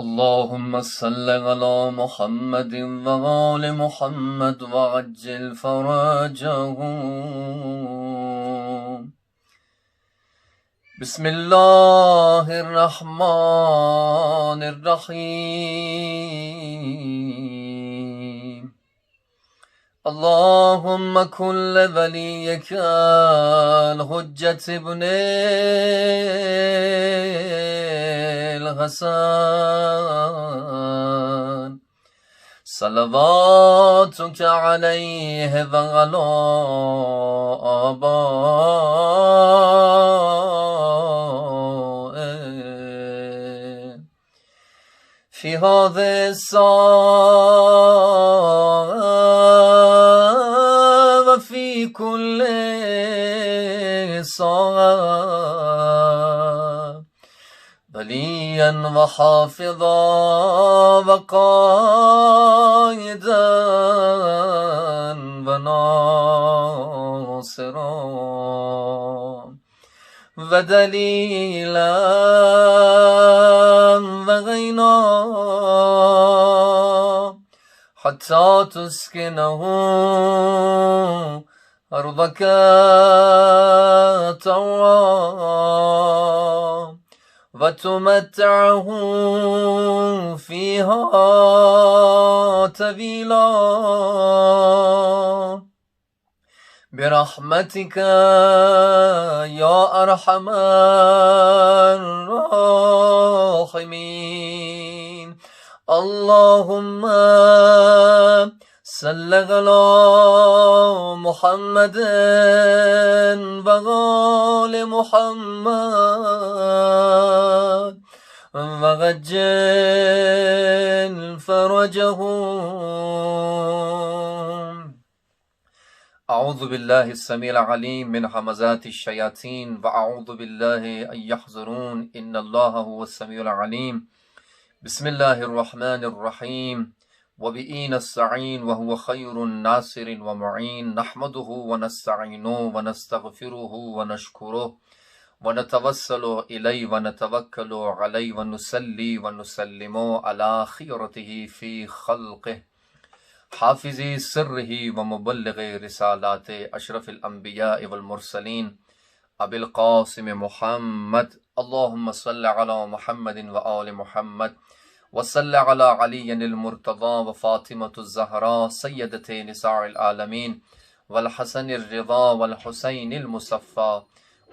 اللهم صل على محمد وآل محمد وعجل فرجهم. بسم الله الرحمن الرحيم. اللهم كن لوليك الحجة ابن الحسن صلواتك عليه وعلى آبائه في هذه الساعة وفي كل ساعة وليا وحافظا وقائدا وناصرا ودليلا وغينا حتى تسكنه أرضك طوعا وتمتعه فيها طويلا برحمتك يا أرحم الراحمين. اللهم صل على محمد وآل محمد وعجل فرجهم. أعوذ بالله السميع العليم من همزات الشياطين وأعوذ بالله أن يحضرون إن الله هو السميع العليم. بسم الله الرحمن الرحيم. وبه نستعين وهو خير الناصر ومعين. نحمده ونستعينه ونستغفره ونشكره ونتوسل إليه ونتوكل عليه ونصلي ونسلم على خيرته في خلقه حافظ سره ومبلغ رسالات أشرف الأنبياء والمرسلين أبي القاسم محمد. اللهم صل على محمد وآل محمد وصل على علي المرتضى وفاطمة الزهراء سيدة نساء العالمين والحسن الرضا والحسين المصفى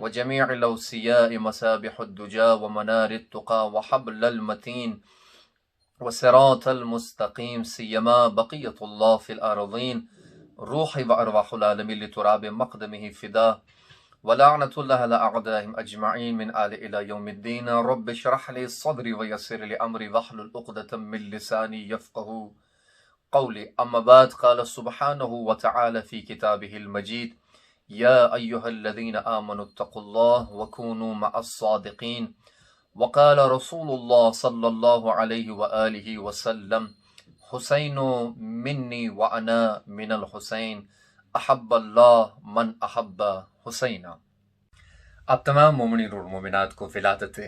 وجميع الأوصياء مصابيح الدجى ومنار التقى وحبل المتين وصراط المستقيم سيما بقية الله في الأرضين روحي وأرواح العالمين لتراب مقدمه فداه ولعنة الله على أعدائهم أجمعين من آل إلى يوم الدين. رب اشرح لي صدري ويسر لي أمري واحلل عقدة من لساني يفقه قولي. أما بعد، قال سبحانه وتعالى في كتابه المجيد: يا أيها الذين آمنوا اتقوا الله وكونوا مع الصادقين. وقال رسول الله صلى الله عليه وآله وسلم: حسين مني وأنا من الحسين احب اللہ من احب حسینہ. آپ تمام مومنین اور مومنات کو ولادت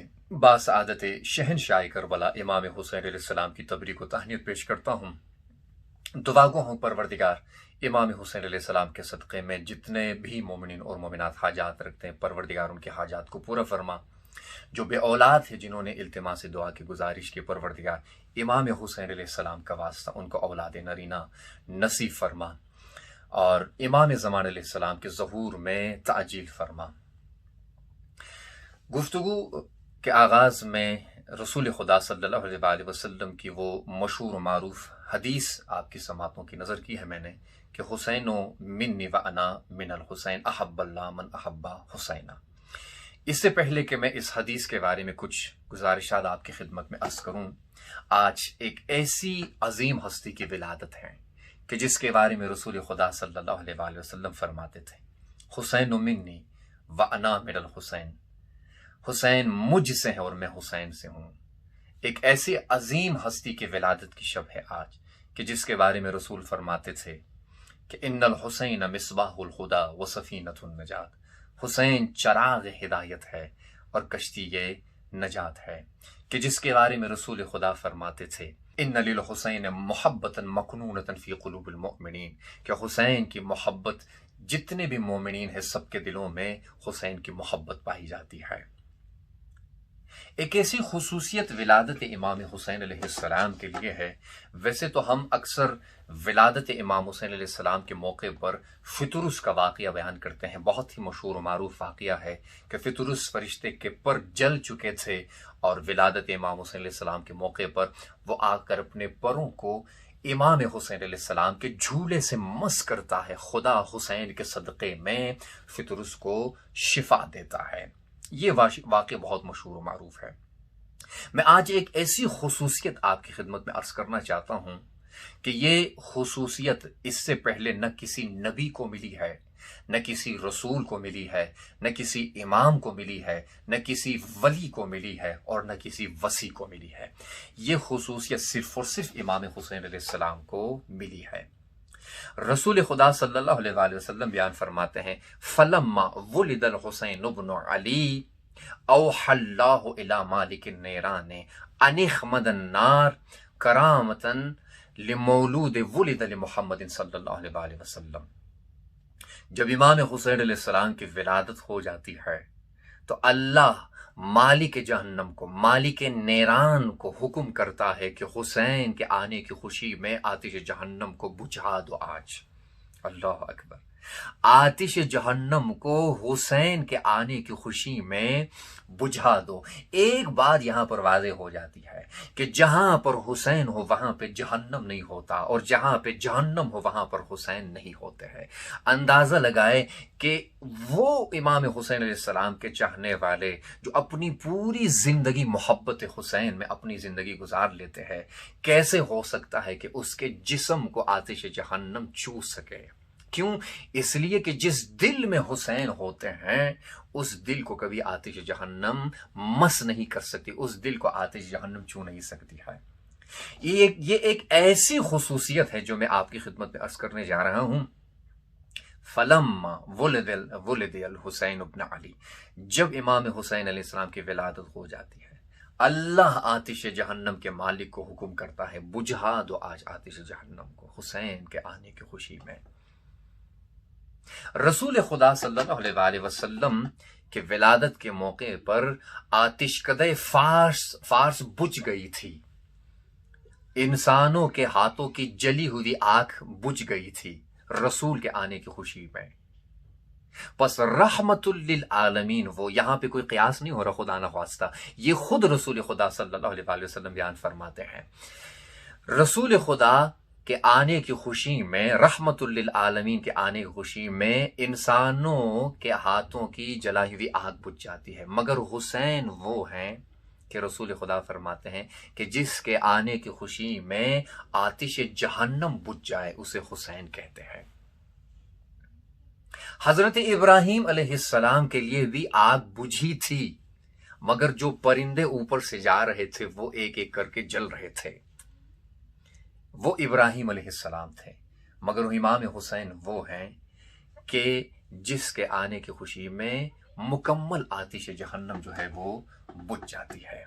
باسعادت شہنشاہ کربلا امام حسین علیہ السلام کی تبریک و تہنیت پیش کرتا ہوں. دعا گو ہوں پروردگار امام حسین علیہ السلام کے صدقے میں جتنے بھی مومنین اور مومنات حاجات رکھتے ہیں پروردگار ان کے حاجات کو پورا فرما. جو بے اولاد ہے جنہوں نے التماس دعا کی گزارش کی پروردگار امام حسین علیہ السلام کا واسطہ ان کو اولاد نرینہ نصیب فرما اور امام زمان علیہ السلام کے ظہور میں تعجیل فرما. گفتگو کے آغاز میں رسول خدا صلی اللہ علیہ وسلم کی وہ مشہور و معروف حدیث آپ کی سماعتوں کی نظر کی ہے میں نے کہ حسین منی و انا من الحسین احب اللہ من احب حسینہ. اس سے پہلے کہ میں اس حدیث کے بارے میں کچھ گزارشات آپ کی خدمت میں عرض کروں، آج ایک ایسی عظیم ہستی کی ولادت ہے کہ جس کے بارے میں رسول خدا صلی اللہ علیہ وسلم فرماتے تھے: حسین منی و انا من الحسین. حسین مجھ سے ہے اور میں حسین سے ہوں. ایک ایسی عظیم ہستی کی ولادت کی شب ہے آج کہ جس کے بارے میں رسول فرماتے تھے کہ ان الحسین مصباح الخدا و سفینۃ النجات. حسین چراغ ہدایت ہے اور کشتی نجات ہے، کہ جس کے بارے میں رسول خدا فرماتے تھے ان للحسین محبتا مکنونتا فی قلوب المؤمنین، کہ حسین کی محبت جتنے بھی مومنین ہیں سب کے دلوں میں حسین کی محبت پائی جاتی ہے۔ ایک ایسی خصوصیت ولادت امام حسین علیہ السلام کے لیے ہے، ویسے تو ہم اکثر ولادت امام حسین علیہ السلام کے موقع پر فطرس کا واقعہ بیان کرتے ہیں۔ بہت ہی مشہور و معروف واقعہ ہے کہ فطرس فرشتے کے پر جل چکے تھے، اور ولادت امام حسین علیہ السلام کے موقع پر وہ آ کر اپنے پروں کو امام حسین علیہ السلام کے جھولے سے مس کرتا ہے۔ خدا حسین کے صدقے میں فطرس کو شفا دیتا ہے۔ یہ واقعہ بہت مشہور و معروف ہے۔ میں آج ایک ایسی خصوصیت آپ کی خدمت میں عرض کرنا چاہتا ہوں کہ یہ خصوصیت اس سے پہلے نہ کسی نبی کو ملی ہے، نہ کسی رسول کو ملی ہے، نہ کسی امام کو ملی ہے، نہ کسی ولی کو ملی ہے، اور نہ کسی وصی کو ملی ہے۔ یہ خصوصیت صرف اور صرف امام حسین علیہ السلام کو ملی ہے۔ رسول خدا صلی اللہ علیہ وآلہ وسلم بیان فرماتے ہیں فلما ولد الحسین ابن علی اوحى اللہ الی مالک النیران ان اخمد النار کرامتا لمولود ولد لمحمد صلی اللہ علیہ وآلہ وسلم۔ جب امام حسین علیہ السلام کی ولادت ہو جاتی ہے تو اللہ مالک جہنم کو، مالک نیران کو حکم کرتا ہے کہ حسین کے آنے کی خوشی میں آتش جہنم کو بجھا دو آج۔ اللہ اکبر! آتش جہنم کو حسین کے آنے کی خوشی میں بجھا دو۔ ایک بات یہاں پر واضح ہو جاتی ہے کہ جہاں پر حسین ہو وہاں پہ جہنم نہیں ہوتا، اور جہاں پہ جہنم ہو وہاں پر حسین نہیں ہوتے ہیں۔ اندازہ لگائے کہ وہ امام حسین علیہ السلام کے چاہنے والے جو اپنی پوری زندگی محبت حسین میں اپنی زندگی گزار لیتے ہیں، کیسے ہو سکتا ہے کہ اس کے جسم کو آتش جہنم چوس سکے؟ کیوں؟ اس لیے کہ جس دل میں حسین ہوتے ہیں اس دل کو کبھی آتش جہنم مس نہیں کر سکتی، اس دل کو آتش جہنم چھو نہیں سکتی ہے۔ یہ ایک ایسی خصوصیت ہے جو میں آپ کی خدمت میں عرض کرنے جا رہا ہوں۔ فلما ولد الحسین ابن علی، جب امام حسین علیہ السلام کی ولادت ہو جاتی ہے، اللہ آتش جہنم کے مالک کو حکم کرتا ہے بجھا دو آج آتش جہنم کو حسین کے آنے کی خوشی میں۔ رسول خدا صلی اللہ علیہ وآلہ وسلم کے ولادت کے موقع پر آتش کدے فارس بجھ گئی تھی، انسانوں کے ہاتھوں کی جلی ہوئی آنکھ بجھ گئی تھی رسول کے آنے کی خوشی میں۔ پس رحمت للعالمین، وہ یہاں پہ کوئی قیاس نہیں ہو رہا، خدا نخواستہ، یہ خود رسول خدا صلی اللہ علیہ وآلہ وسلم بیان فرماتے ہیں۔ رسول خدا کے آنے کی خوشی میں، رحمت للعالمین کے آنے کی خوشی میں انسانوں کے ہاتھوں کی جلائی ہوئی آگ بجھ جاتی ہے، مگر حسین وہ ہیں کہ رسول خدا فرماتے ہیں کہ جس کے آنے کی خوشی میں آتش جہنم بجھ جائے اسے حسین کہتے ہیں۔ حضرت ابراہیم علیہ السلام کے لیے بھی آگ بجھی تھی، مگر جو پرندے اوپر سے جا رہے تھے وہ ایک ایک کر کے جل رہے تھے، وہ ابراہیم علیہ السلام تھے، مگر امام حسین وہ ہیں کہ جس کے آنے کی خوشی میں مکمل آتش جہنم جو ہے وہ بجھ جاتی ہے۔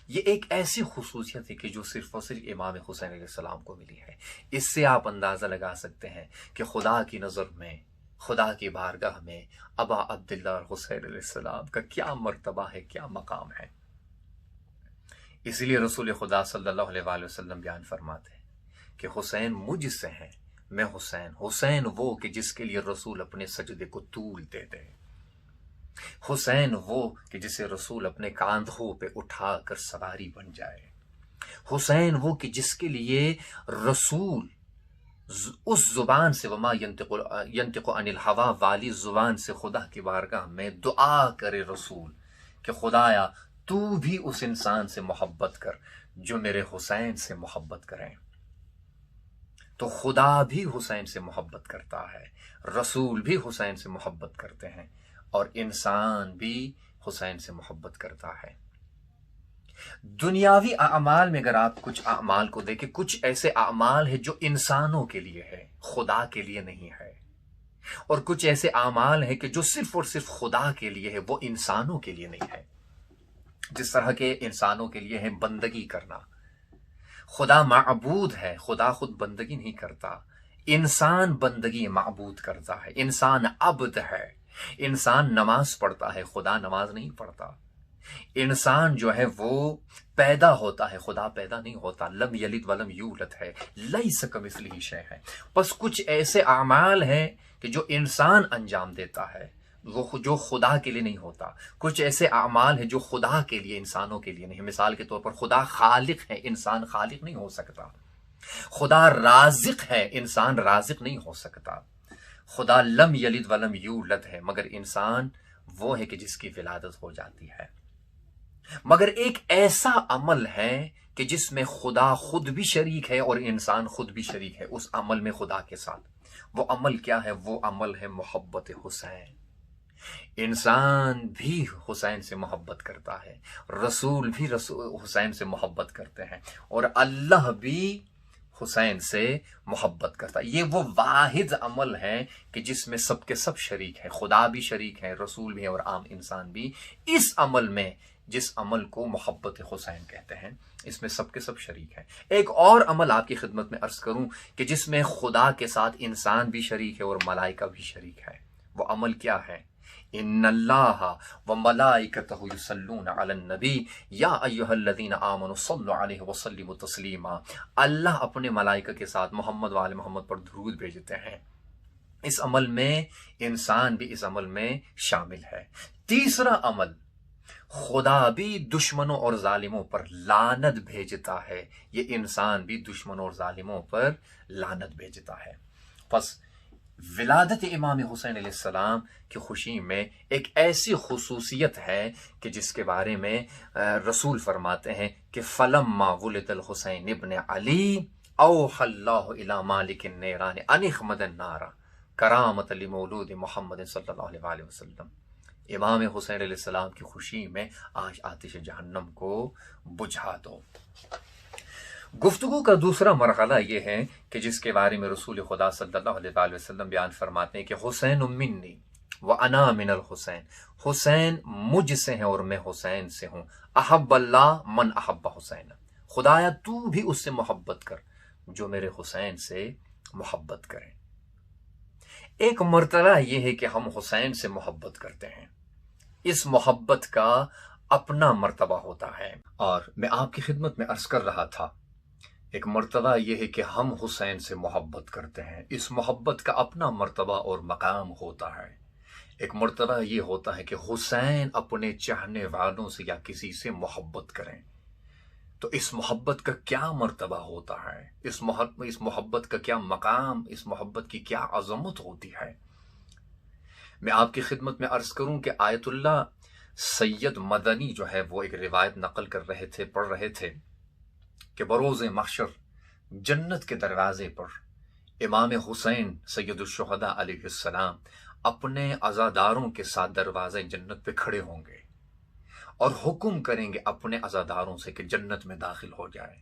یہ ایک ایسی خصوصیت ہے کہ جو صرف اور صرف امام حسین علیہ السلام کو ملی ہے۔ اس سے آپ اندازہ لگا سکتے ہیں کہ خدا کی نظر میں، خدا کی بارگاہ میں ابا عبداللہ حسین علیہ السلام کا کیا مرتبہ ہے، کیا مقام ہے۔ اس لیے رسول خدا صلی اللہ علیہ وآلہ وسلم بیان فرماتے ہیں کہ حسین مجھ سے ہیں، میں حسین وہ کہ جس کے لیے رسول اپنے سجدے کو طول دے دے، حسین وہ کہ جسے رسول اپنے کاندھوں پہ اٹھا کر سواری بن جائے، حسین وہ کہ جس کے لیے رسول اس زبان سے وما ینطق عن الہوا والی زبان سے خدا کی بارگاہ میں دعا کرے رسول کہ خدایا تو بھی اس انسان سے محبت کر جو میرے حسین سے محبت کریں۔ تو خدا بھی حسین سے محبت کرتا ہے، رسول بھی حسین سے محبت کرتے ہیں، اور انسان بھی حسین سے محبت کرتا ہے۔ دنیاوی اعمال میں اگر آپ کچھ اعمال کو دیکھیں، کچھ ایسے اعمال ہیں جو انسانوں کے لیے ہے، خدا کے لیے نہیں ہے، اور کچھ ایسے اعمال ہیں کہ جو صرف اور صرف خدا کے لیے ہے، وہ انسانوں کے لیے نہیں ہے۔ جس طرح کے انسانوں کے لیے ہے بندگی کرنا. خدا معبود ہے، خدا خود بندگی نہیں کرتا، انسان بندگی معبود کرتا ہے. انسان عبد ہے، انسان نماز پڑھتا ہے، خدا نماز نہیں پڑھتا. انسان جو ہے وہ پیدا ہوتا ہے، خدا پیدا نہیں ہوتا. لم یلد ولم یولد ہے، لیس کمثلہ شیء ہے. بس کچھ ایسے اعمال ہیں کہ جو انسان انجام دیتا ہے، وہ جو خدا کے لیے نہیں ہوتا. کچھ ایسے اعمال ہیں جو خدا کے لیے، انسانوں کے لیے نہیں. مثال کے طور پر خدا خالق ہے، انسان خالق نہیں ہو سکتا. خدا رازق ہے، انسان رازق نہیں ہو سکتا. خدا لم یلد ولم یولد ہے، مگر انسان وہ ہے کہ جس کی ولادت ہو جاتی ہے. مگر ایک ایسا عمل ہے کہ جس میں خدا خود بھی شریک ہے اور انسان خود بھی شریک ہے اس عمل میں خدا کے ساتھ. وہ عمل کیا ہے؟ وہ عمل ہے محبت حسین. انسان بھی حسین سے محبت کرتا ہے، رسول بھی حسین سے محبت کرتے ہیں، اور اللہ بھی حسین سے محبت کرتا ہے. یہ وہ واحد عمل ہے کہ جس میں سب کے سب شریک ہے. خدا بھی شریک ہے، رسول بھی اور عام انسان بھی. اس عمل میں، جس عمل کو محبت حسین کہتے ہیں، اس میں سب کے سب شریک ہے. ایک اور عمل آپ کی خدمت میں عرض کروں کہ جس میں خدا کے ساتھ انسان بھی شریک ہے اور ملائکہ بھی شریک ہے. وہ عمل کیا ہے؟ ان اللہ وملائکتہ یصلون علی النبی یا ایھا الذین آمنوا صلوا علیہ وسلموا تسلیما. اللہ اپنے ملائکہ کے ساتھ محمد وآل محمد پر درود بھیجتے ہیں. اس عمل میں انسان بھی اس عمل میں شامل ہے. تیسرا عمل، خدا بھی دشمنوں اور ظالموں پر لعنت بھیجتا ہے، یہ انسان بھی دشمنوں اور ظالموں پر لعنت بھیجتا ہے. پس ولادت امام حسین علیہ السلام کی خوشی میں ایک ایسی خصوصیت ہے کہ جس کے بارے میں رسول فرماتے ہیں کہ فلما ولد الحسین ابن علی اوحى اللہ الی مالک النیران ان اخمد النار کرامۃ لمولود محمد صلی اللہ علیہ وسلم. امام حسین علیہ السلام کی خوشی میں آج آتش جہنم کو بجھا دو. گفتگو کا دوسرا مرحلہ یہ ہے کہ جس کے بارے میں رسول خدا صلی اللہ علیہ وسلم بیان فرماتے ہیں کہ حسین منی وانا من الحسین، حسین مجھ سے ہیں اور میں حسین سے ہوں. احب اللہ من احب حسین، خدایا تو بھی اس سے محبت کر جو میرے حسین سے محبت کرے. ایک مرتبہ یہ ہے کہ ہم حسین سے محبت کرتے ہیں، اس محبت کا اپنا مرتبہ ہوتا ہے. اور میں آپ کی خدمت میں عرض کر رہا تھا، ایک مرتبہ یہ ہے کہ ہم حسین سے محبت کرتے ہیں، اس محبت کا اپنا مرتبہ اور مقام ہوتا ہے. ایک مرتبہ یہ ہوتا ہے کہ حسین اپنے چاہنے والوں سے یا کسی سے محبت کریں، تو اس محبت کا کیا مرتبہ ہوتا ہے، اس محبت کا کیا مقام، اس محبت کی کیا عظمت ہوتی ہے. میں آپ کی خدمت میں عرض کروں کہ آیت اللہ سید مدنی جو ہے وہ ایک روایت نقل کر رہے تھے، پڑھ رہے تھے کہ بروز محشر جنت کے دروازے پر امام حسین سید الشہداء علیہ السلام اپنے عزاداروں کے ساتھ دروازے جنت پہ کھڑے ہوں گے اور حکم کریں گے اپنے عزاداروں سے کہ جنت میں داخل ہو جائے.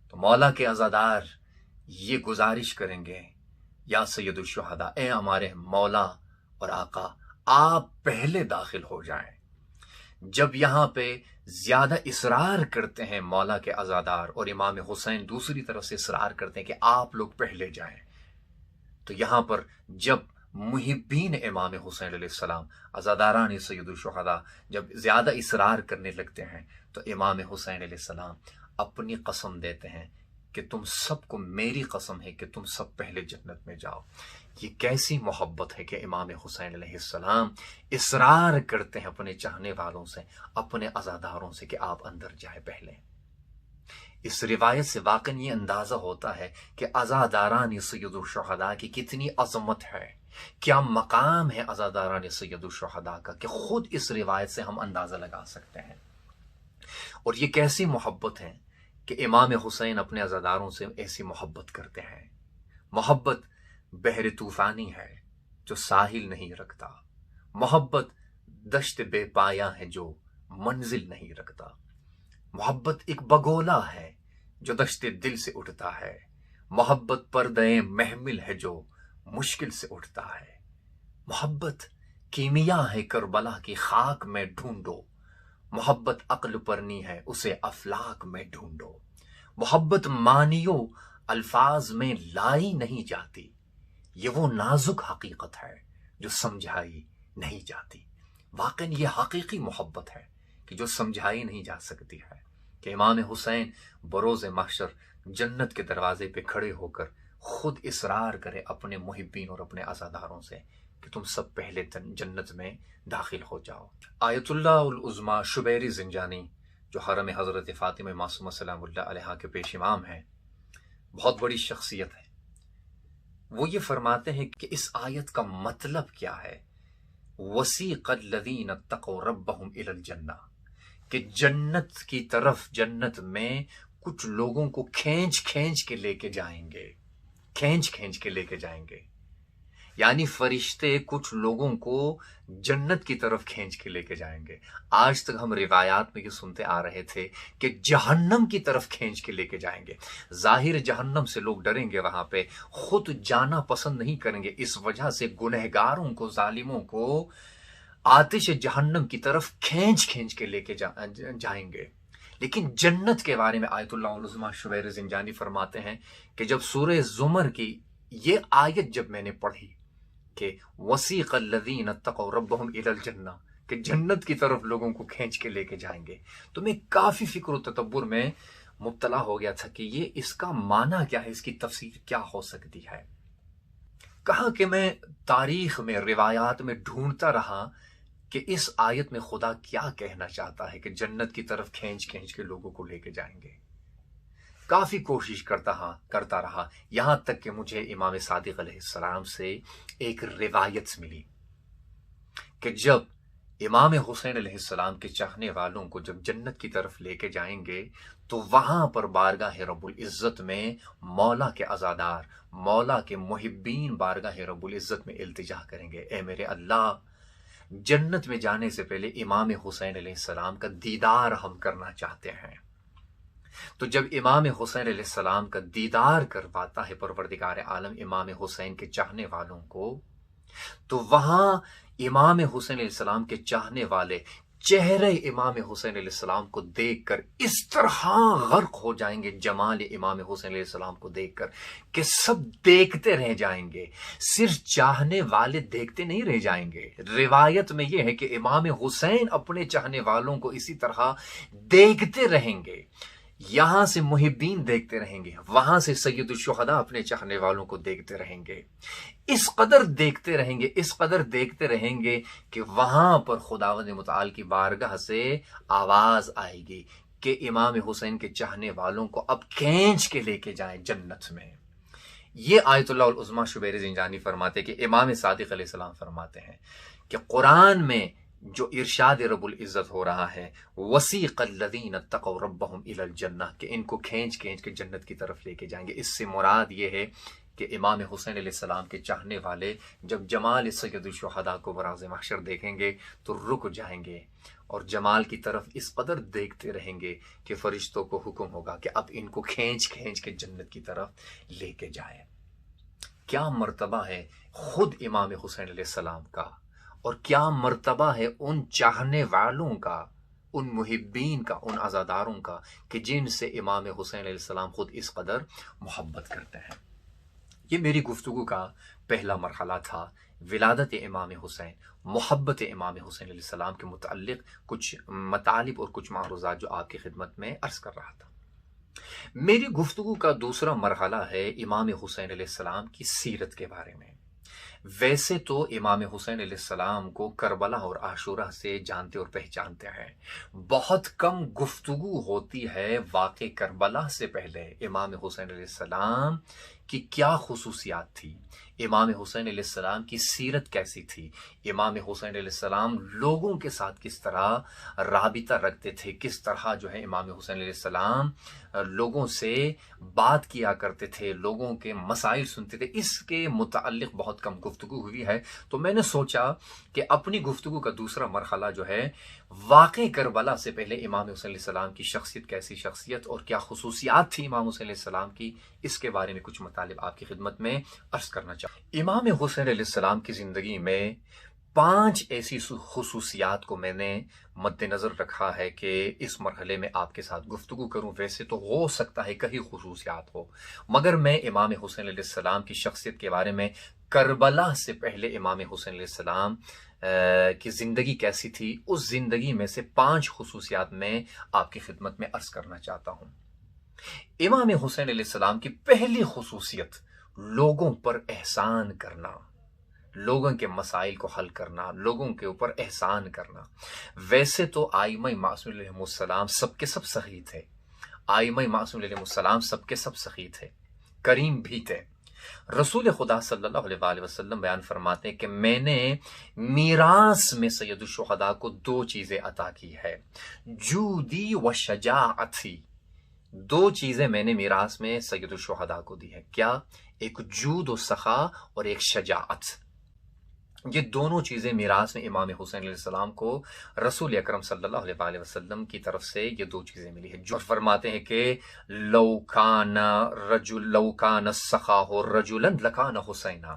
تو مولا کے عزادار یہ گزارش کریں گے، یا سید الشہداء، اے ہمارے مولا اور آقا، آپ پہلے داخل ہو جائیں. جب یہاں پہ زیادہ اصرار کرتے ہیں مولا کے عزادار اور امام حسین دوسری طرف سے اصرار کرتے ہیں کہ آپ لوگ پہلے جائیں، تو یہاں پر جب محبین امام حسین علیہ السلام، عزاداران سید الشہداء جب زیادہ اصرار کرنے لگتے ہیں تو امام حسین علیہ السلام اپنی قسم دیتے ہیں کہ تم سب کو میری قسم ہے کہ تم سب پہلے جنت میں جاؤ. یہ کیسی محبت ہے کہ امام حسین علیہ السلام اصرار کرتے ہیں اپنے چاہنے والوں سے، اپنے عزاداروں سے کہ آپ اندر جائیں پہلے. اس روایت سے واقعی یہ اندازہ ہوتا ہے کہ عزاداران سید الشہداء کی کتنی عظمت ہے، کیا مقام ہے عزاداران سید الشہداء کا، کہ خود اس روایت سے ہم اندازہ لگا سکتے ہیں. اور یہ کیسی محبت ہے کہ امام حسین اپنے عزاداروں سے ایسی محبت کرتے ہیں. محبت بحر طوفانی ہے جو ساحل نہیں رکھتا، محبت دشت بے پایا ہے جو منزل نہیں رکھتا، محبت ایک بگولا ہے جو دشت دل سے اٹھتا ہے، محبت پردے محمل ہے جو مشکل سے اٹھتا ہے، محبت کیمیا ہے کربلا کی خاک میں ڈھونڈو محبت عقل پر نہیں ہے، اسے افلاک میں ڈھونڈو۔ محبت مانیو الفاظ میں لائی نہیں جاتی، یہ وہ نازک حقیقت ہے جو سمجھائی نہیں جاتی۔ واقعی یہ حقیقی محبت ہے کہ جو سمجھائی نہیں جا سکتی ہے، کہ امام حسین بروز محشر جنت کے دروازے پہ کھڑے ہو کر خود اصرار کرے اپنے محبین اور اپنے عزاداروں سے کہ تم سب پہلے جنت میں داخل ہو جاؤ۔ آیت اللہ العظمیٰ شبیر زنجانی جو حرم حضرت فاطمہ معصومہ سلام اللہ علیہا کے پیش امام ہیں، بہت بڑی شخصیت ہے، وہ یہ فرماتے ہیں کہ اس آیت کا مطلب کیا ہے؟ وَسِيقَ الَّذِينَ اتَّقَوْا رَبَّهُمْ إِلَى الْجَنَّةِ، کہ جنت کی طرف، جنت میں کچھ لوگوں کو کھینچ کھینچ کے لے کے جائیں گے، کھینچ کھینچ کے لے کے جائیں گے، یعنی فرشتے کچھ لوگوں کو جنت کی طرف کھینچ کے لے کے جائیں گے۔ آج تک ہم روایات میں یہ سنتے آ رہے تھے کہ جہنم کی طرف کھینچ کے لے کے جائیں گے۔ ظاہر جہنم سے لوگ ڈریں گے، وہاں پہ خود جانا پسند نہیں کریں گے، اس وجہ سے گنہگاروں کو، ظالموں کو آتش جہنم کی طرف کھینچ کھینچ کے لے کے جائیں گے۔ لیکن جنت کے بارے میں آیت اللہ العظمیٰ شبیر زنجانی فرماتے ہیں کہ جب سورہ زمر کی یہ آیت جب میں نے پڑھی کہ وَسِيقَ الَّذِينَ اتَّقَوْا رَبَّهُمْ إِلَى الْجَنَّةِ، کہ جنت کی طرف لوگوں کو کھینچ کے لے کے جائیں گے، تو میں کافی فکر و تدبر میں مبتلا ہو گیا تھا کہ یہ اس کا معنی کیا ہے، اس کی تفسیر کیا ہو سکتی ہے۔ کہا کہ میں تاریخ میں، روایات میں ڈھونڈتا رہا کہ اس آیت میں خدا کیا کہنا چاہتا ہے کہ جنت کی طرف کھینچ کھینچ کے لوگوں کو لے کے جائیں گے۔ کافی کوشش کرتا رہا، یہاں تک کہ مجھے امام صادق علیہ السلام سے ایک روایت ملی کہ جب امام حسین علیہ السلام کے چاہنے والوں کو جب جنت کی طرف لے کے جائیں گے تو وہاں پر بارگاہ رب العزت میں مولا کے عزادار، مولا کے محبین بارگاہ رب العزت میں التجا کریں گے، اے میرے اللہ، جنت میں جانے سے پہلے امام حسین علیہ السلام کا دیدار ہم کرنا چاہتے ہیں۔ تو جب امام حسین علیہ السلام کا دیدار کرواتا ہے پروردگار عالم امام حسین کے چاہنے والوں کو، تو وہاں امام حسین علیہ السلام کے چاہنے والے چہرے امام حسین علیہ السلام کو دیکھ کر اس طرح غرق ہو جائیں گے جمال امام حسین علیہ السلام کو دیکھ کر کہ سب دیکھتے رہ جائیں گے۔ صرف چاہنے والے دیکھتے نہیں رہ جائیں گے، روایت میں یہ ہے کہ امام حسین اپنے چاہنے والوں کو اسی طرح دیکھتے رہیں گے، یہاں سے محبین دیکھتے رہیں گے، وہاں سے سید الشہداء اپنے چاہنے والوں کو دیکھتے رہیں گے، اس قدر دیکھتے رہیں گے، اس قدر دیکھتے رہیں گے کہ وہاں پر خداوند متعال کی بارگاہ سے آواز آئے گی کہ امام حسین کے چاہنے والوں کو اب کھینچ کے لے کے جائیں جنت میں۔ یہ آیت اللہ العظمیٰ شبیر زنجانی فرماتے کہ امام صادق علیہ السلام فرماتے ہیں کہ قرآن میں جو ارشاد رب العزت ہو رہا ہے وَسِيقَ الَّذِينَ اتَّقَوْا رَبَّهُمْ إِلَى الْجَنَّةِ، کہ ان کو کھینچ کھینچ کے جنت کی طرف لے کے جائیں گے، اس سے مراد یہ ہے کہ امام حسین علیہ السلام کے چاہنے والے جب جمال سید الشہداء کو براز محشر دیکھیں گے تو رک جائیں گے اور جمال کی طرف اس قدر دیکھتے رہیں گے کہ فرشتوں کو حکم ہوگا کہ اب ان کو کھینچ کھینچ کے جنت کی طرف لے کے جائیں۔ کیا مرتبہ ہے خود امام حسین علیہ السلام کا، اور کیا مرتبہ ہے ان چاہنے والوں کا، ان محبین کا، ان عزاداروں کا کہ جن سے امام حسین علیہ السلام خود اس قدر محبت کرتے ہیں۔ یہ میری گفتگو کا پہلا مرحلہ تھا، ولادت امام حسین، محبت امام حسین علیہ السلام کے متعلق کچھ مطالب اور کچھ معروضات جو آپ کی خدمت میں عرض کر رہا تھا۔ میری گفتگو کا دوسرا مرحلہ ہے امام حسین علیہ السلام کی سیرت کے بارے میں۔ ویسے تو امام حسین علیہ السلام کو کربلا اور عاشورہ سے جانتے اور پہچانتے ہیں، بہت کم گفتگو ہوتی ہے واقع کربلا سے پہلے امام حسین علیہ السلام کی کیا خصوصیات تھی، امام حسین علیہ السلام کی سیرت کیسی تھی، امام حسین علیہ السلام لوگوں کے ساتھ کس طرح رابطہ رکھتے تھے، کس طرح جو ہے امام حسین علیہ السلام لوگوں سے بات کیا کرتے تھے، لوگوں کے مسائل سنتے تھے، اس کے متعلق بہت کم گفتگو ہوئی ہے۔ تو میں نے سوچا کہ اپنی گفتگو کا دوسرا مرحلہ جو ہے واقع کربلا سے پہلے امام حسین علیہ السلام کی شخصیت کیسی شخصیت اور کیا خصوصیات تھی امام حسین علیہ السلام کی، اس کے بارے میں کچھ مطالب آپ کی خدمت میں عرض کرنا چاہوں۔ امام حسین علیہ السلام کی زندگی میں 5 ایسی خصوصیات کو میں نے مد نظر رکھا ہے کہ اس مرحلے میں آپ کے ساتھ گفتگو کروں۔ ویسے تو ہو سکتا ہے کئی خصوصیات ہو، مگر میں امام حسین علیہ السلام کی شخصیت کے بارے میں، کربلا سے پہلے امام حسین علیہ السلام کی زندگی کیسی تھی، اس زندگی میں سے 5 خصوصیات میں آپ کی خدمت میں عرض کرنا چاہتا ہوں۔ امام حسین علیہ السلام کی پہلی خصوصیت لوگوں پر احسان کرنا، لوگوں کے مسائل کو حل کرنا، لوگوں کے اوپر احسان کرنا۔ ویسے تو آئمہ معصوم علیہ السلام سب کے سب سخی تھے، آئمہ معصوم علیہ السلام سب کے سب سخی تھے، کریم بھی تھے۔ رسول خدا صلی اللہ علیہ وآلہ وسلم بیان فرماتے ہیں کہ میں نے میراث میں سید الشہداء کو 2 چیزیں عطا کی ہے، جودی و شجاعتی۔ 2 چیزیں میں نے میراث میں سید الشہداء کو دی ہے، کیا؟ ایک جود و سخا اور ایک شجاعت۔ یہ دونوں چیزیں میراث میں امام حسین علیہ السلام کو رسول اکرم صلی اللہ علیہ وآلہ وسلم کی طرف سے یہ 2 چیزیں ملی ہیں۔ جو فرماتے ہیں کہ لو کان السخاء رجلا لکان حسینا،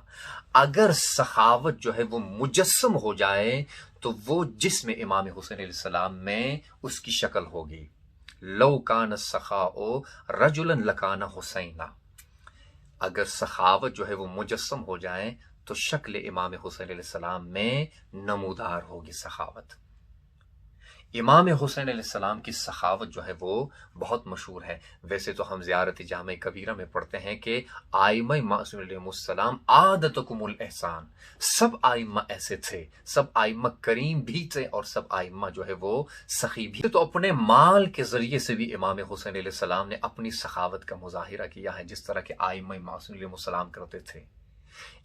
اگر سخاوت جو ہے وہ مجسم ہو جائے تو وہ جسم امام حسین علیہ السلام میں اس کی شکل ہوگی۔ لو کان السخاء رجلا لکان حسینا، اگر سخاوت جو ہے وہ مجسم ہو جائے تو شکل امام حسین علیہ السلام میں نمودار ہوگی سخاوت۔ امام حسین علیہ السلام کی سخاوت جو ہے وہ بہت مشہور ہے۔ ویسے تو ہم زیارت جامع کبیرہ میں پڑھتے ہیں کہ آئمہ معصوم علیہ السلام عادتکم الاحسان، سب آئمہ ایسے تھے، سب آئمہ کریم بھی تھے اور سب آئمہ جو ہے وہ سخی بھی۔ تو اپنے مال کے ذریعے سے بھی امام حسین علیہ السلام نے اپنی سخاوت کا مظاہرہ کیا ہے، جس طرح کہ آئمہ معصوم علیہ السلام کرتے تھے۔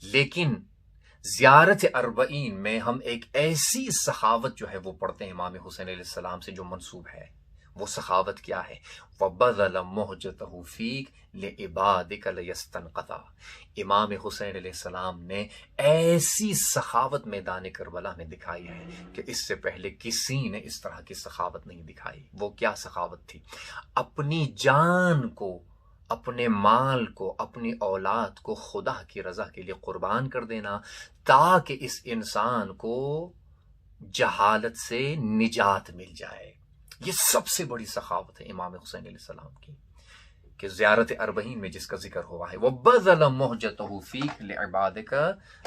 لیکن زیارت اربعین میں ہم ایک ایسی سخاوت جو ہے وہ پڑھتے ہیں امام حسین علیہ السلام سے جو منسوب ہے۔ وہ سخاوت کیا ہے؟ وَبَذَلَ مُحْجَتَهُ فِيكَ لِعِبَادِكَ لَيَسْتَنْقَذَا۔ امام حسین علیہ السلام نے ایسی سخاوت میدان کربلا میں دکھائی ہے کہ اس سے پہلے کسی نے اس طرح کی سخاوت نہیں دکھائی۔ وہ کیا سخاوت تھی؟ اپنی جان کو، اپنے مال کو، اپنی اولاد کو خدا کی رضا کے لیے قربان کر دینا، تاکہ اس انسان کو جہالت سے نجات مل جائے۔ یہ سب سے بڑی سخاوت ہے امام حسین علیہ السلام کی، کہ زیارت اربعین میں جس کا ذکر ہوا ہے، وَبَذَلَ مُحْجَتَهُ فِيكَ لِعِبَادِكَ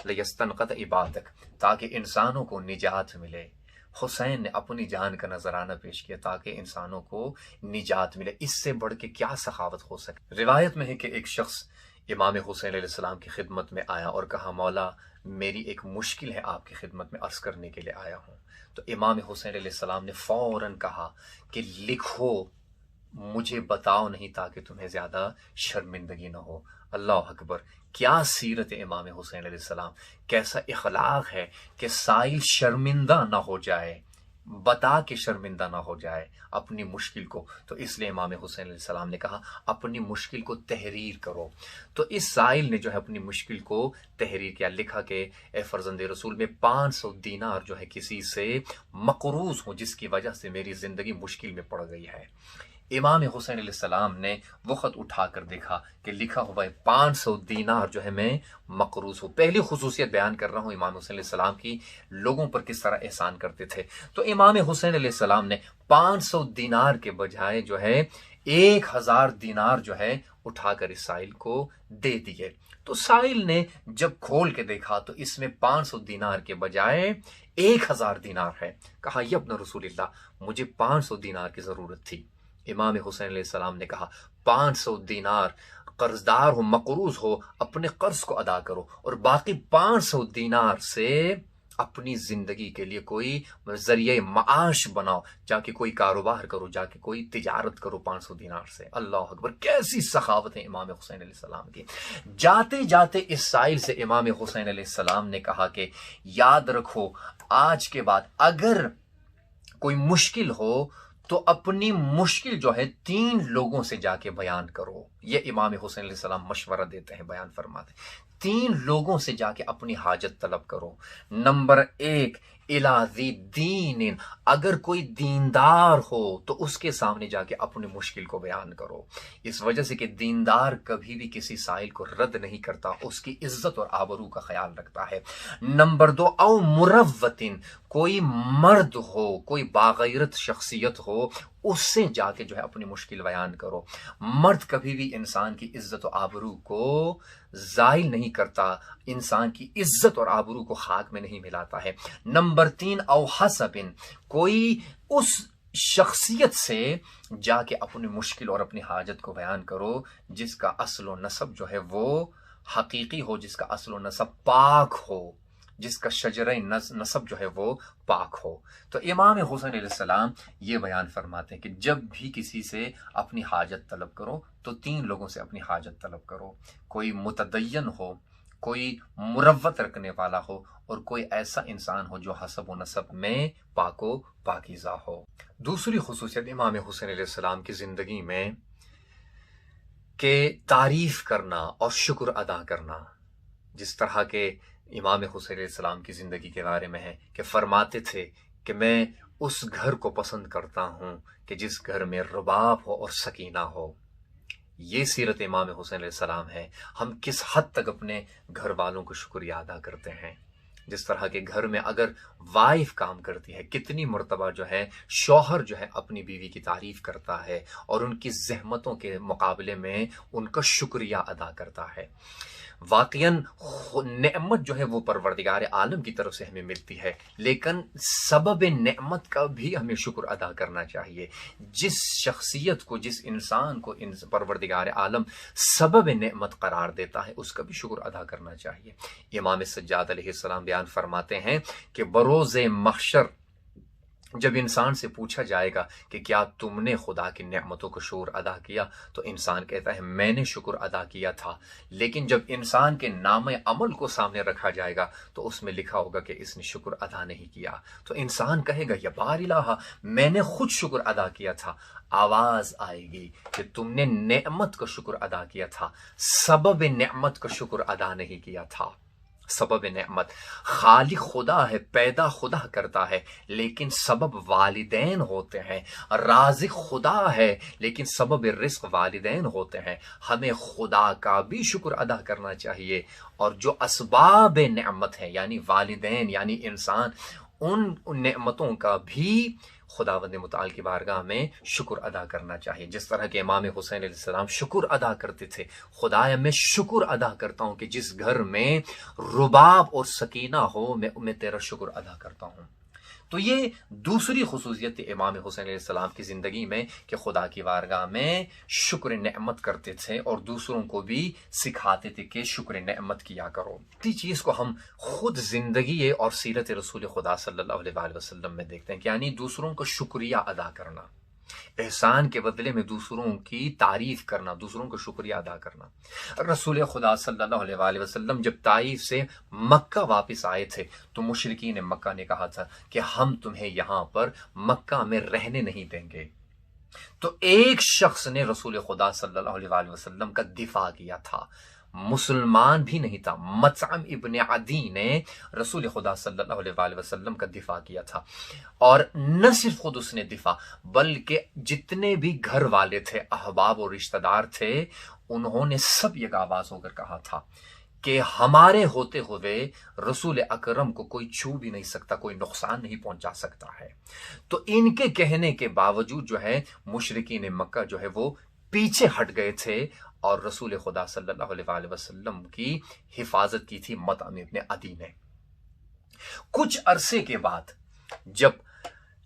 لِيَسْتَنْقَذَ عِبَادَكَ، تاکہ انسانوں کو نجات ملے۔ حسین نے اپنی جان کا نذرانہ پیش کیا تاکہ انسانوں کو نجات ملے۔ اس سے بڑھ کے کیا سخاوت ہو سکے؟ روایت میں ہے کہ ایک شخص امام حسین علیہ السلام کی خدمت میں آیا اور کہا، مولا میری ایک مشکل ہے، آپ کی خدمت میں عرض کرنے کے لیے آیا ہوں۔ تو امام حسین علیہ السلام نے فوراً کہا کہ لکھو، مجھے بتاؤ نہیں تاکہ تمہیں زیادہ شرمندگی نہ ہو۔ اللہ اکبر! کیا سیرت امام حسین علیہ السلام، کیسا اخلاق ہے کہ سائل شرمندہ نہ ہو جائے، بتا کے شرمندہ نہ ہو جائے اپنی مشکل کو۔ تو اس لیے امام حسین علیہ السلام نے کہا اپنی مشکل کو تحریر کرو۔ تو اس سائل نے جو ہے اپنی مشکل کو تحریر کیا، لکھا کہ اے فرزند رسول، میں 500 دینار جو ہے کسی سے مقروض ہوں، جس کی وجہ سے میری زندگی مشکل میں پڑ گئی ہے۔ امام حسین علیہ السلام نے وہ خط اٹھا کر دیکھا کہ لکھا ہوا ہے 500 دینار جو ہے میں مقروض ہوں۔ پہلی خصوصیت بیان کر رہا ہوں امام حسین علیہ السلام کی، لوگوں پر کس طرح احسان کرتے تھے۔ تو امام حسین علیہ السلام نے 500 دینار کے بجائے جو ہے 1000 دینار جو ہے اٹھا کر اس سائل کو دے دیے۔ تو سائل نے جب کھول کے دیکھا تو اس میں 500 دینار کے بجائے 1000 دینار ہے۔ کہا یا ابن رسول اللہ، مجھے 500 دینار کی ضرورت تھی۔ امام حسین علیہ السلام نے کہا 500 دینار قرضدار ہو، مقروض ہو، اپنے قرض کو ادا کرو، اور باقی 500 دینار سے اپنی زندگی کے لیے کوئی ذریعہ معاش بناؤ، جا کے کوئی کاروبار کرو، جا کے کوئی تجارت کرو 500 دینار سے۔ اللہ اکبر! کیسی سخاوت ہے امام حسین علیہ السلام کی۔ جاتے جاتے اس سائل سے امام حسین علیہ السلام نے کہا کہ یاد رکھو، آج کے بعد اگر کوئی مشکل ہو تو اپنی مشکل جو ہے 3 لوگوں سے جا کے بیان کرو۔ یہ امام حسین علیہ السلام مشورہ دیتے ہیں، بیان فرماتے ہیں، 3 لوگوں سے جا کے اپنی حاجت طلب کرو۔ نمبر 1، الی ذی دین، اگر کوئی دیندار ہو تو اس کے سامنے جا کے اپنی مشکل کو بیان کرو، اس وجہ سے کہ دیندار کبھی بھی کسی سائل کو رد نہیں کرتا، اس کی عزت اور آبرو کا خیال رکھتا ہے۔ نمبر 2، او مروتن، کوئی مرد ہو، کوئی باغیرت شخصیت ہو، اس سے جا کے جو ہے اپنی مشکل بیان کرو۔ مرد کبھی بھی انسان کی عزت و آبرو کو زائل نہیں کرتا، انسان کی عزت اور آبرو کو خاک میں نہیں ملاتا ہے۔ نمبر 3، او حسبن، کوئی اس شخصیت سے جا کے اپنی مشکل اور اپنی حاجت کو بیان کرو جس کا اصل و نسب جو ہے وہ حقیقی ہو، جس کا اصل و نسب پاک ہو، جس کا شجرہ نسب جو ہے وہ پاک ہو۔ تو امام حسین علیہ السلام یہ بیان فرماتے ہیں کہ جب بھی کسی سے اپنی حاجت طلب کرو تو 3 لوگوں سے اپنی حاجت طلب کرو، کوئی متدین ہو، کوئی مروت رکھنے والا ہو، اور کوئی ایسا انسان ہو جو حسب و نسب میں پاک و پاکیزہ ہو۔ دوسری خصوصیت امام حسین علیہ السلام کی زندگی میں کہ تعریف کرنا اور شکر ادا کرنا، جس طرح کے امام حسین علیہ السلام کی زندگی کے بارے میں ہے کہ فرماتے تھے کہ میں اس گھر کو پسند کرتا ہوں کہ جس گھر میں رباب ہو اور سکینہ ہو۔ یہ سیرت امام حسین علیہ السلام ہے۔ ہم کس حد تک اپنے گھر والوں کو شکریہ ادا کرتے ہیں، جس طرح کے گھر میں اگر وائف کام کرتی ہے، کتنی مرتبہ جو ہے شوہر جو ہے اپنی بیوی کی تعریف کرتا ہے اور ان کی زحمتوں کے مقابلے میں ان کا شکریہ ادا کرتا ہے۔ واقعاً نعمت جو ہے وہ پروردگار عالم کی طرف سے ہمیں ملتی ہے، لیکن سبب نعمت کا بھی ہمیں شکر ادا کرنا چاہیے۔ جس شخصیت کو، جس انسان کو پروردگار عالم سبب نعمت قرار دیتا ہے اس کا بھی شکر ادا کرنا چاہیے۔ امام سجاد علیہ السلام بیان فرماتے ہیں کہ بروز محشر جب انسان سے پوچھا جائے گا کہ کیا تم نے خدا کی نعمتوں کو شکر ادا کیا، تو انسان کہتا ہے میں نے شکر ادا کیا تھا، لیکن جب انسان کے نام عمل کو سامنے رکھا جائے گا تو اس میں لکھا ہوگا کہ اس نے شکر ادا نہیں کیا، تو انسان کہے گا یا بار الہ، میں نے خود شکر ادا کیا تھا۔ آواز آئے گی کہ تم نے نعمت کا شکر ادا کیا تھا، سبب نعمت کا شکر ادا نہیں کیا تھا۔ سبب نعمت خالق خدا ہے، پیدا خدا کرتا ہے، لیکن سبب والدین ہوتے ہیں۔ رازق خدا ہے لیکن سبب رزق والدین ہوتے ہیں۔ ہمیں خدا کا بھی شکر ادا کرنا چاہیے، اور جو اسباب نعمت ہے یعنی والدین یعنی انسان، ان نعمتوں کا بھی خداوند متعال کی بارگاہ میں شکر ادا کرنا چاہیے، جس طرح کہ امام حسین علیہ السلام شکر ادا کرتے تھے۔ خدایا میں شکر ادا کرتا ہوں کہ جس گھر میں رباب اور سکینہ ہو میں تیرا شکر ادا کرتا ہوں۔ تو یہ دوسری خصوصیت تھی امام حسین علیہ السلام کی زندگی میں کہ خدا کی بارگاہ میں شکر نعمت کرتے تھے اور دوسروں کو بھی سکھاتے تھے کہ شکر نعمت کیا کرو۔ اسی چیز کو ہم خود زندگی اور سیرت رسول خدا صلی اللہ علیہ وسلم میں دیکھتے ہیں کہ یعنی دوسروں کا شکریہ ادا کرنا، احسان کے بدلے میں دوسروں کی تعریف کرنا، دوسروں کا شکریہ ادا کرنا۔ رسول خدا صلی اللہ علیہ وسلم جب طائف سے مکہ واپس آئے تھے تو مشرکین مکہ نے کہا تھا کہ ہم تمہیں یہاں پر مکہ میں رہنے نہیں دیں گے، تو ایک شخص نے رسول خدا صلی اللہ علیہ وسلم کا دفاع کیا تھا، مسلمان بھی نہیں تھا، مطعم ابن عدی نے رسول خدا صلی اللہ علیہ وسلم کا دفاع کیا تھا، اور نہ صرف خود اس نے دفاع بلکہ جتنے بھی گھر والے تھے، احباب اور رشتہ دار تھے، انہوں نے سب یک آواز ہو کر کہا تھا کہ ہمارے ہوتے ہوئے رسول اکرم کو کوئی چھو بھی نہیں سکتا، کوئی نقصان نہیں پہنچا سکتا ہے۔ تو ان کے کہنے کے باوجود جو ہے مشرکین مکہ جو ہے وہ پیچھے ہٹ گئے تھے اور رسول خدا صلی اللہ علیہ وسلم کی حفاظت کی تھی مطعم ابن عدی نے۔ کچھ عرصے کے بعد جب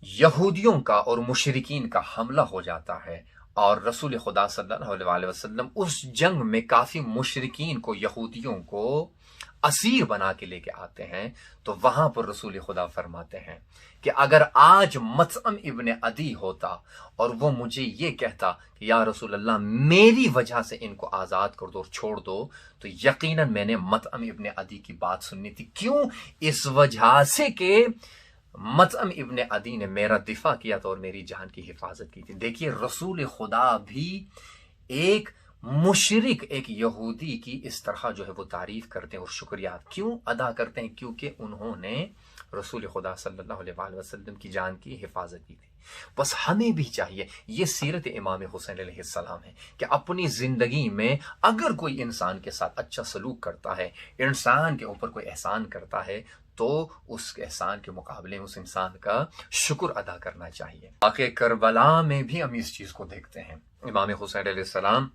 یہودیوں کا اور مشرکین کا حملہ ہو جاتا ہے اور رسول خدا صلی اللہ علیہ وسلم اس جنگ میں کافی مشرکین کو، یہودیوں کو اسیر بنا کے لے کے آتے ہیں، تو وہاں پر رسول خدا فرماتے ہیں کہ اگر آج مطعم ابن عدی ہوتا اور وہ مجھے یہ کہتا کہ یا رسول اللہ میری وجہ سے ان کو آزاد کر دو اور چھوڑ دو، تو یقیناً میں نے مطعم ابن عدی کی بات سننی تھی۔ کیوں؟ اس وجہ سے کہ مطعم ابن عدی نے میرا دفاع کیا تھا اور میری جان کی حفاظت کی تھی۔ دیکھیے رسول خدا بھی ایک مشرک، ایک یہودی کی اس طرح جو ہے وہ تعریف کرتے ہیں اور شکریہ کیوں ادا کرتے ہیں؟ کیونکہ انہوں نے رسول خدا صلی اللہ علیہ وآلہ وسلم کی جان کی حفاظت کی تھی۔ بس ہمیں بھی چاہیے، یہ سیرت امام حسین علیہ السلام ہے کہ اپنی زندگی میں اگر کوئی انسان کے ساتھ اچھا سلوک کرتا ہے، انسان کے اوپر کوئی احسان کرتا ہے، تو اس احسان کے مقابلے میں اس انسان کا شکر ادا کرنا چاہیے۔ واقعہ کربلا میں بھی ہم اس چیز کو دیکھتے ہیں۔ امام حسین علیہ السلام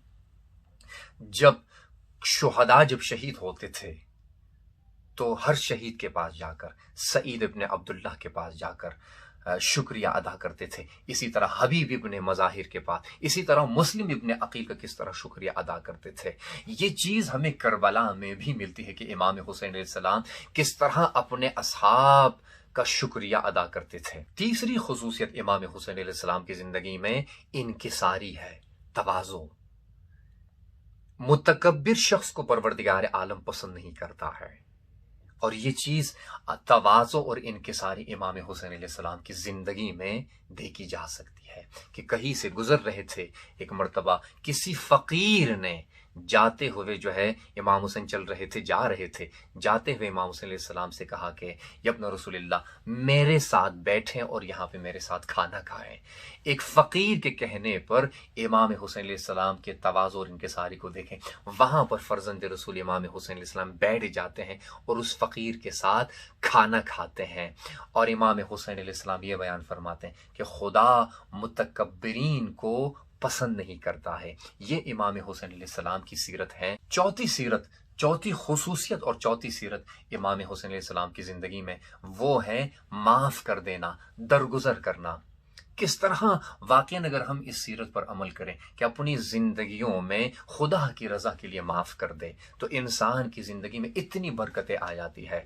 جب شہید ہوتے تھے تو ہر شہید کے پاس جا کر، سعید ابن عبداللہ کے پاس جا کر شکریہ ادا کرتے تھے، اسی طرح حبیب ابن مظاہر کے پاس، اسی طرح مسلم ابن عقیل کا کس طرح شکریہ ادا کرتے تھے۔ یہ چیز ہمیں کربلا میں بھی ملتی ہے کہ امام حسین علیہ السلام کس طرح اپنے اصحاب کا شکریہ ادا کرتے تھے۔ تیسری خصوصیت امام حسین علیہ السلام کی زندگی میں انکساری ہے، تواضع۔ متکبر شخص کو پروردگار عالم پسند نہیں کرتا ہے، اور یہ چیز تواضع اور انکساری امام حسین علیہ السلام کی زندگی میں دیکھی جا سکتی ہے کہ کہیں سے گزر رہے تھے، ایک مرتبہ کسی فقیر نے جاتے ہوئے جو ہے، امام حسین چل رہے تھے، جا رہے تھے، جاتے ہوئے امام حسین علیہ السلام سے کہا کہ یا ابن رسول اللہ میرے ساتھ بیٹھیں اور یہاں پہ میرے ساتھ کھانا کھائیں۔ ایک فقیر کے کہنے پر امام حسین علیہ السلام کے تواضع اور انکساری کو دیکھیں، وہاں پر فرزند رسول امام حسین علیہ السلام بیٹھ جاتے ہیں اور اس فقیر کے ساتھ کھانا کھاتے ہیں، اور امام حسین علیہ السلام یہ بیان فرماتے ہیں کہ خدا متکبرین کو پسند نہیں کرتا ہے۔ یہ امام حسین علیہ السلام کی سیرت ہے۔ چوتھی خصوصیت اور چوتھی سیرت امام حسین علیہ السلام کی زندگی میں وہ ہے معاف کر دینا، درگزر کرنا۔ کس طرح واقعاً اگر ہم اس سیرت پر عمل کریں کہ اپنی زندگیوں میں خدا کی رضا کے لیے معاف کر دے، تو انسان کی زندگی میں اتنی برکتیں آ جاتی ہے۔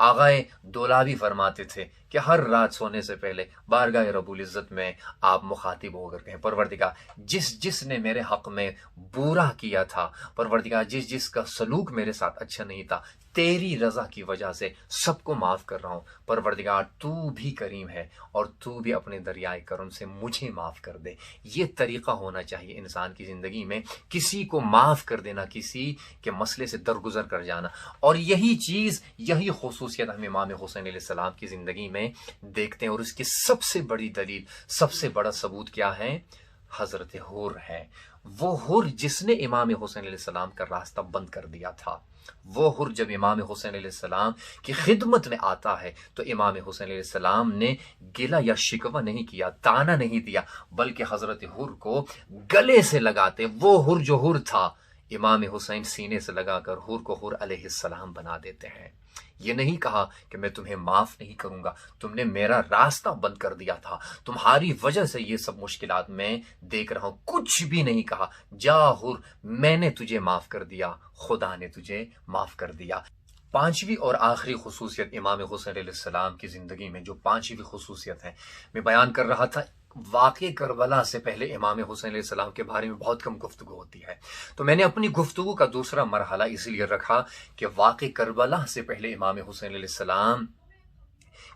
آغائے دولابی فرماتے تھے کہ ہر رات سونے سے پہلے بارگاہ رب العزت میں آپ مخاطب ہو کر کہیں، پروردگار جس نے میرے حق میں برا کیا تھا، پروردگار جس کا سلوک میرے ساتھ اچھا نہیں تھا، تیری رضا کی وجہ سے سب کو معاف کر رہا ہوں۔ پروردگار تو بھی کریم ہے اور تو بھی اپنے دریائے کرم سے مجھے معاف کر دے۔ یہ طریقہ ہونا چاہیے انسان کی زندگی میں، کسی کو معاف کر دینا، کسی کے مسئلے سے درگزر کر جانا۔ اور یہی خصوصیت ہم امام حسین علیہ السلام کی زندگی میں دیکھتے ہیں، اور اس کی سب سے بڑی دلیل، سب سے بڑا ثبوت کیا ہے؟ حضرت حر ہے۔ وہ حر جس نے امام حسین علیہ السلام کا راستہ بند کر دیا تھا، وہ حر جب امام حسین علیہ السلام کی خدمت میں آتا ہے تو امام حسین علیہ السلام نے گلہ یا شکوہ نہیں کیا، تانا نہیں دیا، بلکہ حضرت حر کو گلے سے لگاتے، وہ حر جو حر تھا، امام حسین سینے سے لگا کر حر کو حر علیہ السلام بنا دیتے ہیں۔ یہ نہیں کہا کہ میں تمہیں معاف نہیں کروں گا، تم نے میرا راستہ بند کر دیا تھا، تمہاری وجہ سے یہ سب مشکلات میں دیکھ رہا ہوں، کچھ بھی نہیں کہا، جا حر میں نے تجھے معاف کر دیا، خدا نے تجھے معاف کر دیا۔ پانچویں اور آخری خصوصیت امام حسین علیہ السلام کی زندگی میں جو پانچویں خصوصیت ہے، میں بیان کر رہا تھا، واقع کربلا سے پہلے امام حسین علیہ السلام کے بارے میں بہت کم گفتگو ہوتی ہے، تو میں نے اپنی گفتگو کا دوسرا مرحلہ اس لیے رکھا کہ واقع کربلا سے پہلے امام حسین علیہ السلام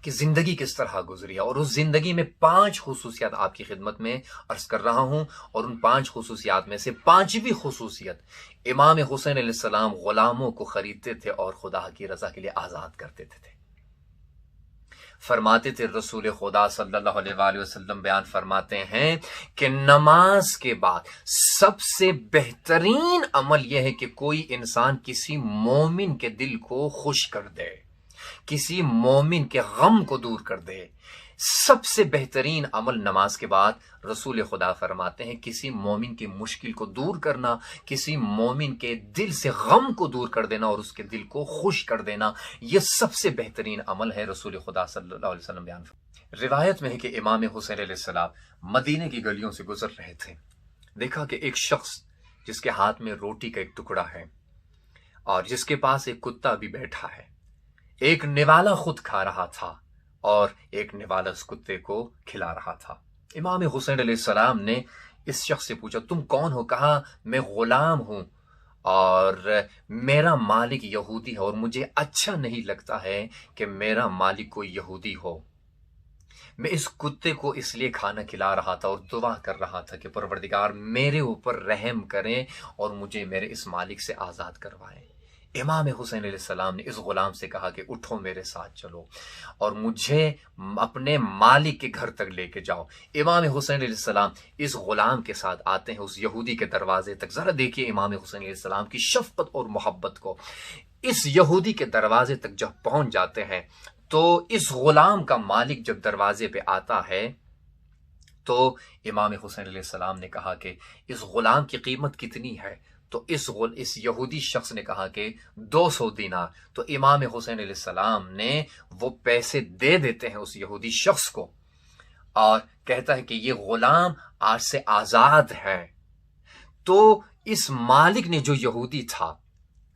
کی زندگی کس طرح گزری ہے، اور اس زندگی میں 5 خصوصیات آپ کی خدمت میں عرض کر رہا ہوں، اور ان 5 خصوصیات میں سے 5ویں خصوصیت، امام حسین علیہ السلام غلاموں کو خریدتے تھے اور خدا کی رضا کے لیے آزاد کرتے تھے۔ فرماتے تھے رسول خدا صلی اللہ علیہ وآلہ وسلم بیان فرماتے ہیں کہ نماز کے بعد سب سے بہترین عمل یہ ہے کہ کوئی انسان کسی مومن کے دل کو خوش کر دے، کسی مومن کے غم کو دور کر دے۔ سب سے بہترین عمل نماز کے بعد رسول خدا فرماتے ہیں کسی مومن کی مشکل کو دور کرنا، کسی مومن کے دل سے غم کو دور کر دینا اور اس کے دل کو خوش کر دینا، یہ سب سے بہترین عمل ہے۔ رسول خدا صلی اللہ علیہ وسلم بیان روایت میں ہے کہ امام حسین علیہ السلام مدینے کی گلیوں سے گزر رہے تھے، دیکھا کہ ایک شخص جس کے ہاتھ میں روٹی کا ایک ٹکڑا ہے اور جس کے پاس ایک کتا بھی بیٹھا ہے، ایک نوالا خود کھا رہا تھا اور ایک نوالا اس کتے کو کھلا رہا تھا۔ امام حسین علیہ السلام نے اس شخص سے پوچھا تم کون ہو؟ کہا میں غلام ہوں اور میرا مالک یہودی ہے اور مجھے اچھا نہیں لگتا ہے کہ میرا مالک کوئی یہودی ہو۔ میں اس کتے کو اس لیے کھانا کھلا رہا تھا اور دعا کر رہا تھا کہ پروردگار میرے اوپر رحم کریں اور مجھے میرے اس مالک سے آزاد کروائیں۔ امام حسین علیہ السلام نے اس غلام سے کہا کہ اٹھو میرے ساتھ چلو اور مجھے اپنے مالک کے گھر تک لے کے جاؤ۔ امام حسین علیہ السلام اس غلام کے ساتھ آتے ہیں اس یہودی کے دروازے تک۔ ذرا دیکھیے امام حسین علیہ السلام کی شفقت اور محبت کو۔ اس یہودی کے دروازے تک جب پہنچ جاتے ہیں تو اس غلام کا مالک جب دروازے پہ آتا ہے تو امام حسین علیہ السلام نے کہا کہ اس غلام کی قیمت کتنی ہے؟ تو اس یہودی شخص نے کہا کہ 200 دینار۔ تو امام حسین علیہ السلام نے وہ پیسے دے دیتے ہیں اس یہودی شخص کو اور کہتا ہے کہ یہ غلام آج سے آزاد ہے۔ تو اس مالک نے جو یہودی تھا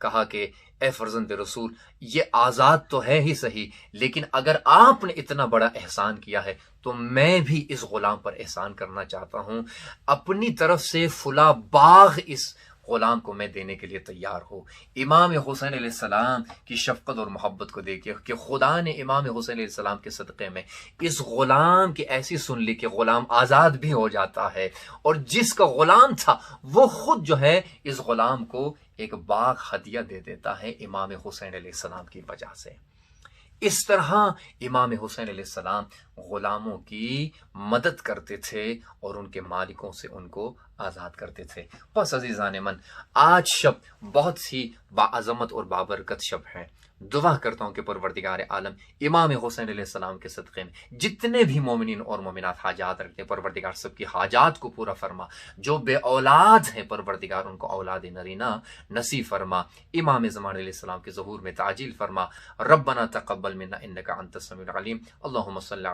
کہا کہ اے فرزند رسول، یہ آزاد تو ہے ہی صحیح، لیکن اگر آپ نے اتنا بڑا احسان کیا ہے تو میں بھی اس غلام پر احسان کرنا چاہتا ہوں، اپنی طرف سے فلاں باغ اس غلام کو میں دینے کے لیے تیار ہوں۔ امام حسین علیہ السلام کی شفقت اور محبت کو دیکھیے کہ خدا نے امام حسین علیہ السلام کے صدقے میں اس غلام کی ایسی سن لی کہ غلام آزاد بھی ہو جاتا ہے، اور جس کا غلام تھا وہ خود جو ہے اس غلام کو ایک باغ ہدیہ دے دیتا ہے امام حسین علیہ السلام کی وجہ سے۔ اس طرح امام حسین علیہ السلام غلاموں کی مدد کرتے تھے اور ان کے مالکوں سے ان کو آزاد کرتے تھے۔ بس عزیزان من، آج شب بہت سی باعظمت اور بابرکت شب ہے۔ دعا کرتا ہوں کہ پروردگار عالم امام حسین علیہ السلام کے صدقے میں جتنے بھی مومنین اور مومنات حاجات رکھتے ہیں، پروردگار سب کی حاجات کو پورا فرما۔ جو بے اولاد ہیں پروردگار ان کو اولاد نرینہ نصیب فرما۔ امام زمان علیہ السلام کے ظہور میں تعجیل فرما۔ ربنا تقبل منا انک انت السمیع العلیم۔ اللہم صلی